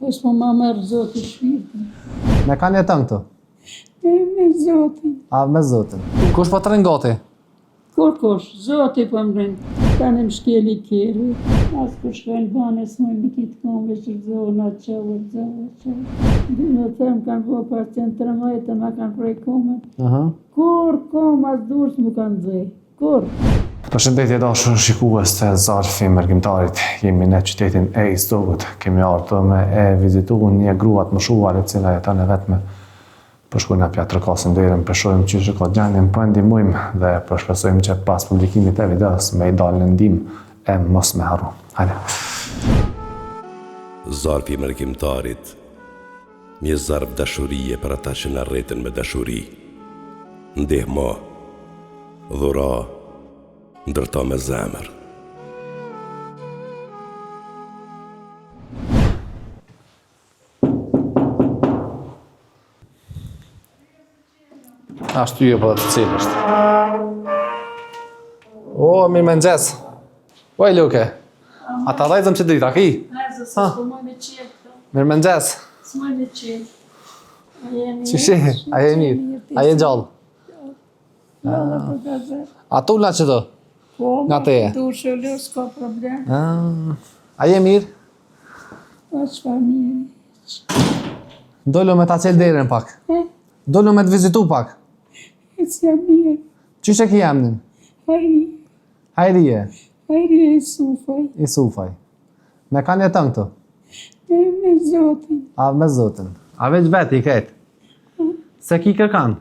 Po s'po ma merë Zoti shpirtin. Me kanë jetën këtu? Me Zotin. A, me Zotin. Kush po të rinë gati? Kush, Zoti po më rinë. Kanë më shkeli kjeri. As kur shkojnë bane, s'moj më kitë komve që rëzohën atë qëvë. Dhe në thëmë kanë po pacient 13, ma kanë prej komen. Kur koma s'dur s'mu kanë dhej. Kur? Përshëndetje dashur shikues të Zarfi Mërgjimtarit. Jemi në qytetin e Istogut. Kemi ardhur me e vizitu një grua të moshuar e cila jeton e vetme. Po shkojmë apja trokasën derën, përshojmë që që ka gjendjen, po ndihmojmë dhe përshpresojmë që pas publikimit të videos me i dalë në ndihmë e mos me harru. Hajde. Zarfi Mërgjimtarit, një zarf dashurie për ata që na rreten me dashuri. Ndihmo, dhura, ndërto me zemër. Ashtu ju po dhe të cilë është. O, mirë me nëgjes. Oj, Luke. A ta rajzëm që drita, ki? Nëzë, s'po moj me qilë këto. Mirë me nëgjes. S'moj me qilë. Qëshi, a je mirë? A je gjallë? Jalla për gazet. A tu nga që do? Po, Nga teje? du shëllur, s'ka problem. A je mirë? Po, çfarë mirë. Dolu me ta cilë derën pak. Dolu me të vizitu pak. E s'jam mirë. Qyshe ki jemnin? Hajri. Hajrije? Hajri e Sufaj. I Sufaj. Me kanë jetën këtu? Me Zotin. A, me Zotin. A veç veti i ketë? Se ki kërkan?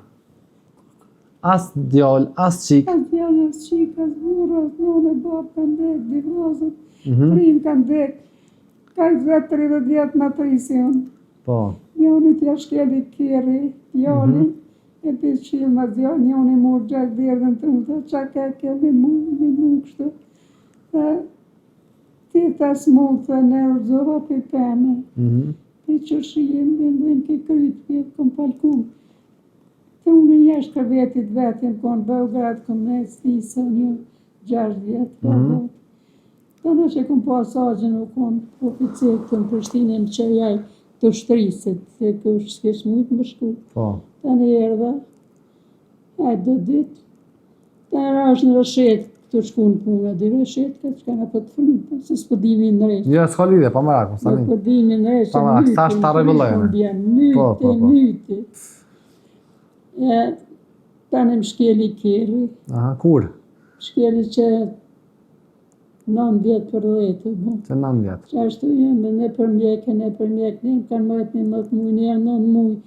As djallë, as qik? As djallë, as qik, as burë, as nune, babë kanë dek, dy vazët, prim kanë dek. Ka 30 vjetë në trision. Po. Njoni t'ja shkeli kjeri, njoni, e t'i qilë ma zjo, njoni mu gjak derdhen të më, qa ka ke me mu kështu. Ti ta s'mund, thë në rëzova për pëme. Ti që shijem, vendojnë ke krytë, kom palku. Të unë njështë ka vetit vetin, konë Beograd, kom në Stisa, një 6 vjetë, të në që kom pasajën, u konë oficer të në Prishtinë, më që jaj të shtriset, se kështë s'kesh mujtë më shku. Të në erdha, e do ditë, të era është në rëshetë, të shku në punë, dhe rëshetë, ka që ka në për të frimë, se s'po dimi në reshtë. Jo, s'ka lidhe, pa mëraku, s'ta Po dimi në reshtë, pa mëraku, s'ta është ta regullojnë. Myte. Ta në më shkeli kjeri. Aha, kur? Shkeli që 9 vjetë për 10. Që 9 vjetë. Që ashtu jemi, ne për mjekë, ne kanë majtë një mëtë mujë, një 9 mujë.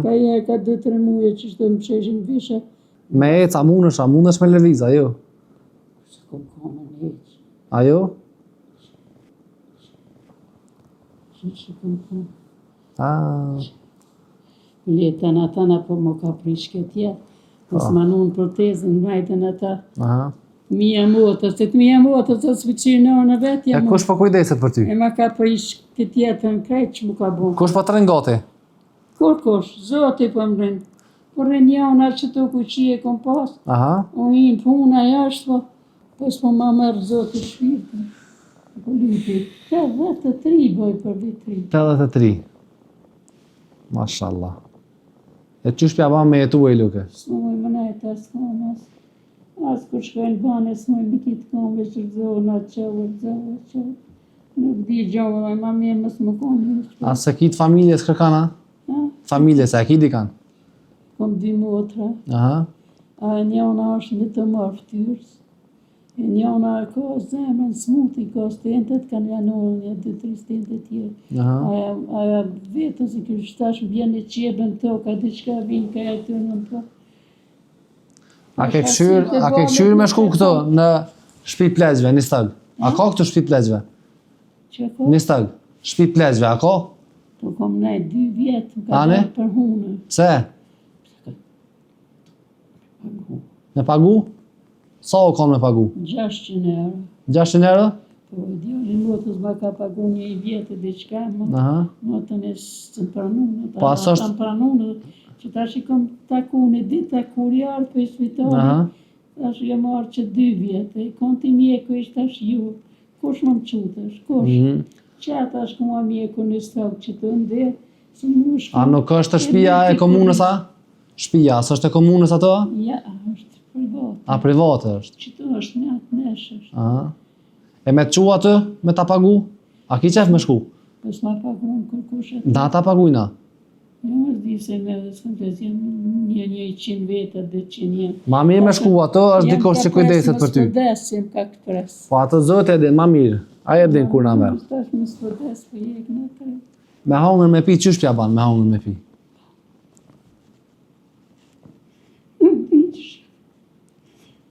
Ka je, ka 2-3 mujë që shtë më qeshin visha. Me ecë, a mundesh me lëviz, a jo? Se kom kone në eqë. A jo? Që kom kone. Letën atana, po më ka prish këtë jetë. Nësë manon protezën, majtën ata. Mija motër, se të mija motër, të s'vëqirë në vetë E kush po kujdeset për ty? E ma ka prish këtë jetën krejtë që mu ka bu. Kush po të rinë gati? Kush, Zoti po më rinë. Po rinë jona që të kuqie kom pas. O inë puna jashtë, po s'po ma merë Zoti shpirtin. Po lupi, 83 boj për vitri. 83. Mashallah. E qysh pja ba me jetu e Luke? S'moj më najtë as komas. As kur shkojnë bane, s'moj më kitë komve që rëzohën atë qëvë. Nuk di gjohë, ma mirë mësë më konë. A se kitë familjes kërkana? Familjes, e ki di kanë? Kom 2 motra. A njona është në të marë ftyrës. E njona ka zemën smuti, ka stentet, kanë janorën, e 2-3 stentet tjerë. Aja vetën si kështë tash bjen e qebën të, ka diqka vinë, ka e të në të. A ke këshyrë me shku këto në shtëpi plezhve, një stëllë? A ka këtu shtëpi plezhve? Që ka? Një stëllë, shtëpi plezhve, a ka? Po kom nejtë 2 vjetë, më ka nejtë për hunë. Pse? Me pagu? Sa o kam me pagu? 600 euro. 600 euro? Po, djallin motës ma ka pagu 1 vjetë dhe qka, motën e së të pranunë. Po asë është? Ta pranunë, që ta që kom taku në ditë, taku rjarë për i svitoni, ta që jam marë që 2 vjetë, konti mjeku ishtë tash ju, kush më më qutësh, kush? Që ata shkuma mjeku në stokë që të ndë, së më shku. A nuk është shtëpia e komunës a? Shtëpia, s'është e komunës ato? Ja, është private. A private është? Që të është një atë nesh është. Aha. E me të qua atë, me ta pagu? A ki qef me shku? Po s'ma pagun kërkushet. Da ta pagujna? Jo, është di se me dhe s'këm të zjenë një 100 vete, 200 jenë. Ma mirë me shku ato, është dikosh që kujdeset për ty. Jem ka pres, jem ka këtë pres. Po ato zotë e din, ma mirë. A e din kur na merë. Tash më s'podes, po jek në të. Me hongër me pi, qysh pja ban me hongër me pi? Nuk diqësh.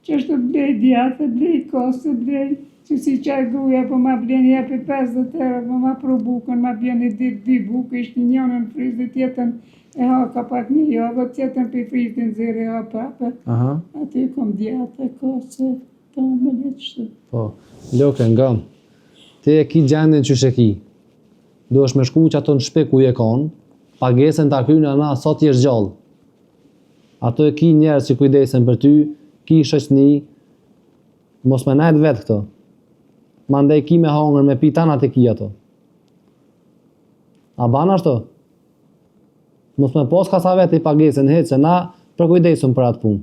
Që është të blej djatë, blej kosë, blej që si qaj gruja, po ma bleni jepi 50 euro, po ma pru bukën, ma bleni dit 2 bukë, ishtë një njënën frizë, tjetën e ha ka pak një javë, tjetën për frizën zire ha papë. Aha. Aty kom djatë, kosë, to me letë shtë. Po, Loke, ngam. Ti e ki gjendin që shë ki. Do është me shku që ato në shpe ku je konë, pagesën të akrynë na sot jesh gjallë. Ato e ki njerës që kujdesen për ty, ki shoqni, mos me najtë vetë këto. Mandej ki me hongër me pitanat e ki ato. A ban ashto? Mos me pos ka sa vetë i pagesën hetë, se na përkujdesëm për atë punë.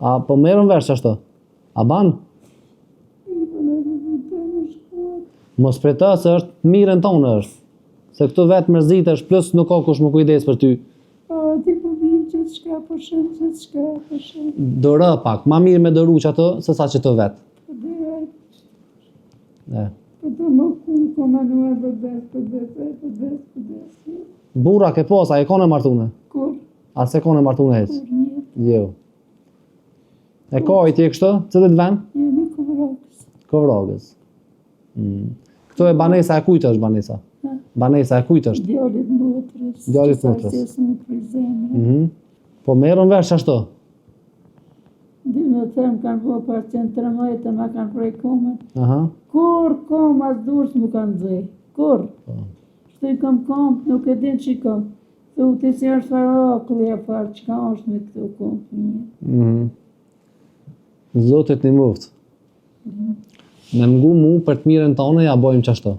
A po merën vesh ashto? A ban? Mos preta se është mirën tonë është. Se këtu vetë mërzitesh, plus nuk ka kush më kujdes për ty. A, ti po vinë që të shka për shumë, që të shka për shumë. Dorë pak, ma mirë me dëru që ato, se sa që të vetë. Po dhe E. po të më kumë komanua bëdes. Burra ke posa, e kone martune? Kur? A se kone martune hec? Kur një? Jo. E ka i ti e kështë, cëllit ven? Jemi Kovrogës. Kovrogës. Këto e banesa e kujtë është banesa? Ha? Banesa e kujtë është? Djallit motrës. Djallit motrës. Që sa se më prizemre. Po merën vesh ashto? Dhe më them kanë bo pacient 13 ma kanë prej komën. Aha. Kur koma s'durës më kanë dzej. Kur? Shtu i kam kom, nuk e din që i kam. Thu të si është farë akulli e farë, që ka është me këtu kom. Zotit një muftë. Me mgu mu për të mirën tonë ja bojmë qashto.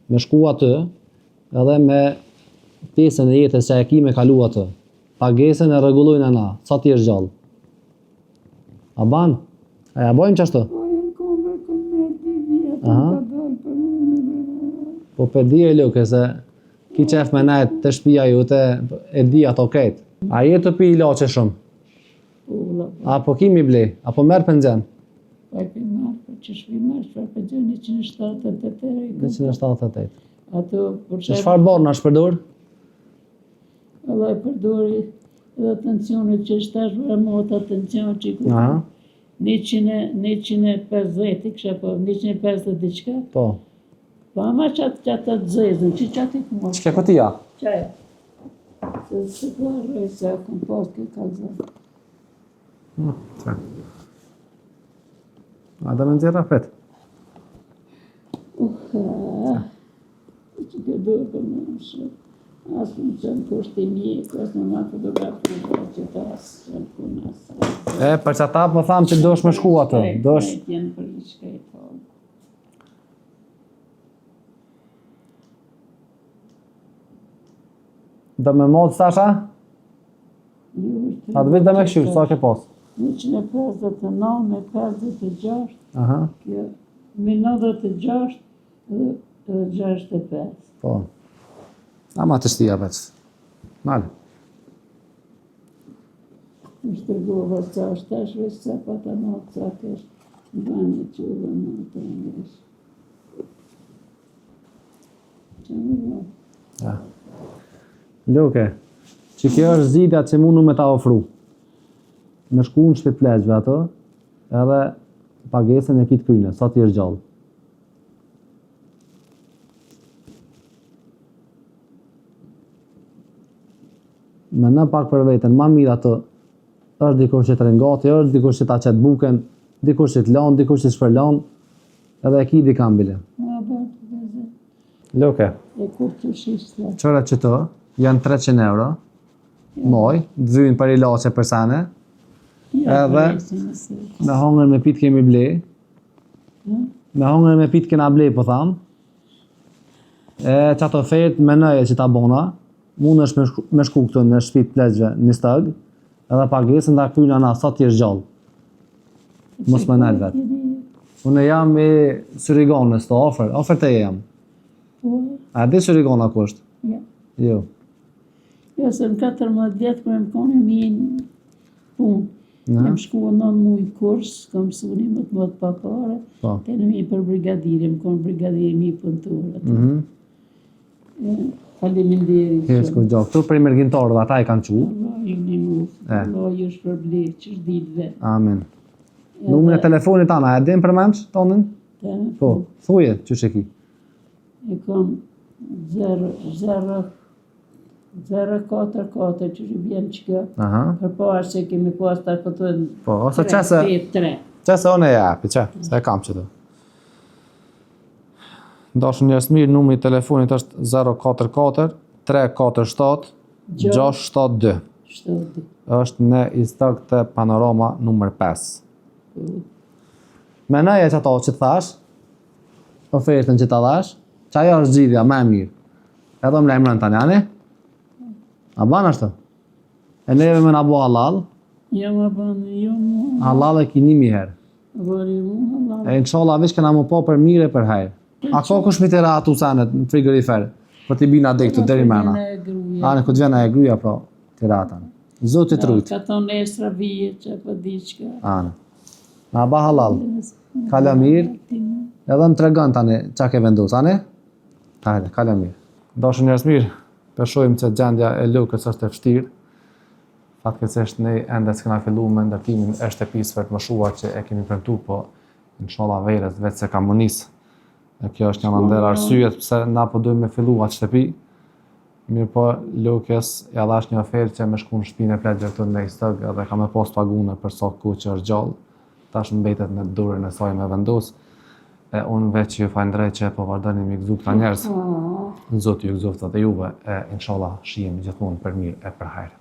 Me shku atë, edhe me pjesën e jetës që e ki me kalu atë. Pagesën e rregullojnë na, sa ti është gjallë. A ban? A ja bojmë qashto? Po jem kombe, kom me 2 vjetë, Aha. ka dalë për unë. Po pe di e Luke se ki qef me najtë të shpia jute, e di ato ketë. A je të pi ilaçe shumë? Ula, Apo kimi ble? Apo merë pënxen? pa i për marë, për që shpi marë, shpar për gjë 178 euro. 178. Ato, për Që çfarë borë në shpërdor? edhe e përdori edhe tensionit që është tash vërmota tension që i ku. Aha. 150 i kësha po, 150 diqka. Po. Po ama qatë të dzezën, që qatë i kumor. Çka kotia? Qaja. Se po arroj se kom pas këtë kalzën. A da me nxjerra pet. Që të dojë për më nëshë. Asë më qënë kushti mjekë, asë më ma fotografi që të asë qënë punë asë. E, për që ata më thamë që dosh me shku atë. Dosh. Jenë për një shkaj falë. Do me modë stasha? A të vitë dhe me këshyrë, sa ke posë? 159, 56, Aha. kjo, me 96 dhe 65. Po. Ama të shtia veç. Nalë. Më shtërgova sa është tash veç sa pa të natë sa kesh në bani që u dhe në të nësh. Që më dhe? Ja. Luke, që kjo është zgjidhja që mundu me ta ofru. Me shku në shtëpi pleqve ato, edhe pagesën e kitë kryne, sa ti është gjallë. Me në pak për vetën, ma mirë ato, është dikush që të rengati, është dikush që ta qetë buken, dikush që të lanë, dikush që shpërlanë, edhe e ki di kambile. Ma bërë të dhe Luke, e kur të shishtë. qëra që të, janë 300 euro, moj, dhyjnë për ilaçe për sane, edhe me hongër me pitë kemi ble, Me hongër me pit kena ble, po tham. E qatë ofert menoje që ta bona, mund është me shku këtu në shtëpi të pleqve një stëg, edhe pagesën da kryna na sa t'jesh gjallë. Mos më nalë vetë. Unë jam i Syrigonës të ofert e jam. A di Syrigona kusht? Ja. Jo. Jo, se në 14 vjetë kërë më kone minë punë. Jem shkua 9 mujë kurs, kam suni më të mëtë papare, të në mi për brigadiri, më konë brigadiri mi pënturë. Faleminderit. Shku gjo, këtu për i mërgjintorë dhe ata i kanë qu. Allah ju një mufë, Allah ju shpërblet që është ditë dhe. Amin. Numrin e telefonit tana, e din për menç, tonin? Po, thuje, që sheki. E kom 044 që që vjen që kjo. Për po ashtë që kemi pas të këtën 3. Qese one e api, se e kam që të. Dashën njërës mirë, numri i telefonit është 044 347 672. është në istag të Panorama numër 5. Menaje që ato që të thash, ofertën që të dhash, që ajo është gjithja me mirë. Edhe më lejmërën të njani? A banë është? E neve me në bo halal? Jo më banë, jo më. Halal e ki 1000 herë. Bari mu halal. E inshallah vish këna më po për mire për hajrë. A ko kush mi të ra atu sanet në frigorifer? Për t'i bina dhe këtu deri mërna. Ane, këtë vjena e gruja, pra, t'i ratan. Zotit rujt. Ka tonë estra vije që për diqka. Ane. Na ba halal. Kala mirë. Edhe më tregon tani qa ke vendus, ane? Hajde, kala mirë. Dashur njerëz mirë, përshojmë që gjendja e lukës është e vështirë. Fatkeqësisht ne ende s'kena filluar me ndërtimin e shtëpisë të moshuar që e kemi premtuar, po inshallah verës vetë se ka munis. E kjo është një ndër arsyet pse na po duhet me fillu atë shtëpi. Mirë po, lukës ja dhash një ofertë që me shku në shtëpinë e pleqve këtu në Istog edhe ka me pas pagune për sa kohë që është gjallë. Tash mbetet në durën e saj me vendos. E unë veç ju falënderoj që po vazhdoni me gëzuar këta njerëz. Zoti ju gëzoftë edhe juve e inshallah shihemi gjithmonë për mirë e për hajër.